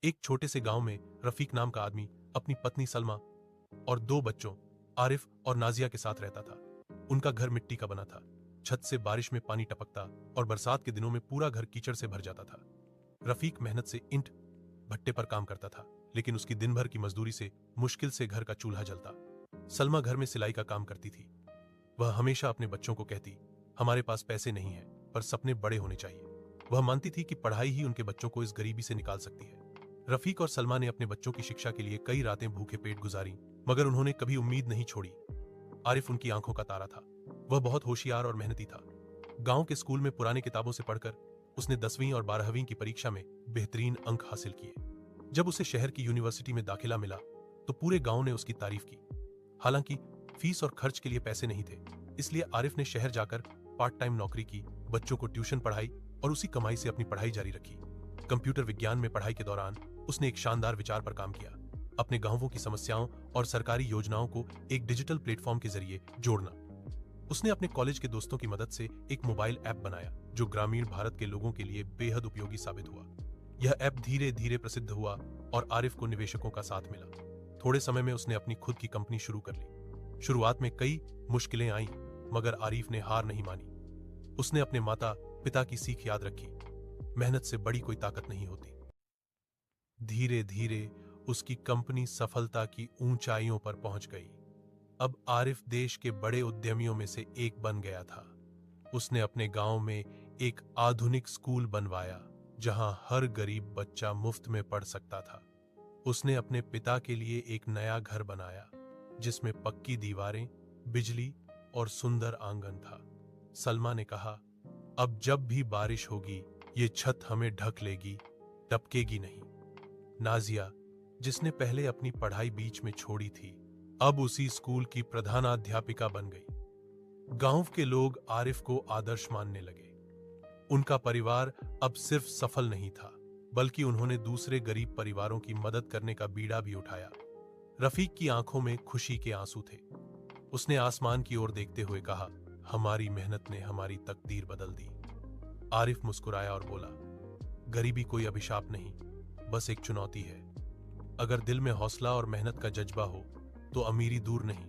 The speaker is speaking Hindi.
एक छोटे से गांव में रफीक नाम का आदमी अपनी पत्नी सलमा और 2 बच्चों आरिफ और नाजिया के साथ रहता था। उनका घर मिट्टी का बना था। छत से बारिश में पानी टपकता और बरसात के दिनों में पूरा घर कीचड़ से भर जाता था। रफीक मेहनत से ईंट भट्टे पर काम करता था, लेकिन उसकी दिन भर की मजदूरी से मुश्किल से घर का चूल्हा जलता। सलमा घर में सिलाई का काम करती थी। वह हमेशा अपने बच्चों को कहती, हमारे पास पैसे नहीं है पर सपने बड़े होने चाहिए। वह मानती थी कि पढ़ाई ही उनके बच्चों को इस गरीबी से निकाल सकती है। रफीक और सलमा ने अपने बच्चों की शिक्षा के लिए कई रातें भूखे पेट गुजारी, मगर उन्होंने कभी उम्मीद नहीं छोड़ी। आरिफ उनकी आंखों का तारा था। वह बहुत होशियार और मेहनती था। गांव के स्कूल में पुरानी किताबों से पढ़कर उसने 10वीं और 12वीं की परीक्षा में बेहतरीन अंक हासिल किए। जब उसे शहर की यूनिवर्सिटी में दाखिला मिला तो पूरे गांव ने उसकी तारीफ की। हालांकि फीस और खर्च के लिए पैसे नहीं थे, इसलिए आरिफ ने शहर जाकर पार्ट टाइम नौकरी की, बच्चों को ट्यूशन पढ़ाई और उसी कमाई से अपनी पढ़ाई जारी रखी। कंप्यूटर विज्ञान में पढ़ाई के दौरान उसने एक शानदार विचार पर काम किया, अपने गांवों की समस्याओं और सरकारी योजनाओं को एक डिजिटल प्लेटफॉर्म के जरिए जोड़ना। उसने अपने कॉलेज के दोस्तों की मदद से एक मोबाइल ऐप बनाया जो ग्रामीण भारत के लोगों के लिए बेहद उपयोगी साबित हुआ। यह ऐप धीरे धीरे प्रसिद्ध हुआ और आरिफ को निवेशकों का साथ मिला। थोड़े समय में उसने अपनी खुद की कंपनी शुरू कर ली। शुरुआत में कई मुश्किलें आईं, मगर आरिफ ने हार नहीं मानी। उसने अपने माता पिता की सीख याद रखी, मेहनत से बड़ी कोई ताकत नहीं होती। धीरे धीरे उसकी कंपनी सफलता की ऊंचाइयों पर पहुंच गई। अब आरिफ देश के बड़े उद्यमियों में से एक बन गया था। उसने अपने गांव में एक आधुनिक स्कूल बनवाया जहां हर गरीब बच्चा मुफ्त में पढ़ सकता था। उसने अपने पिता के लिए एक नया घर बनाया जिसमें पक्की दीवारें, बिजली और सुंदर आंगन था। सलमा ने कहा, अब जब भी बारिश होगी ये छत हमें ढक लेगी, टपकेगी नहीं। नाजिया, जिसने पहले अपनी पढ़ाई बीच में छोड़ी थी, अब उसी स्कूल की प्रधानाध्यापिका बन गई। गांव के लोग आरिफ को आदर्श मानने लगे। उनका परिवार अब सिर्फ सफल नहीं था, बल्कि उन्होंने दूसरे गरीब परिवारों की मदद करने का बीड़ा भी उठाया। रफीक की आंखों में खुशी के आंसू थे। उसने आसमान की ओर देखते हुए कहा, हमारी मेहनत ने हमारी तकदीर बदल दी। आरिफ मुस्कुराया और बोला, गरीबी कोई अभिशाप नहीं, बस एक चुनौती है। अगर दिल में हौसला और मेहनत का जज्बा हो तो अमीरी दूर नहीं,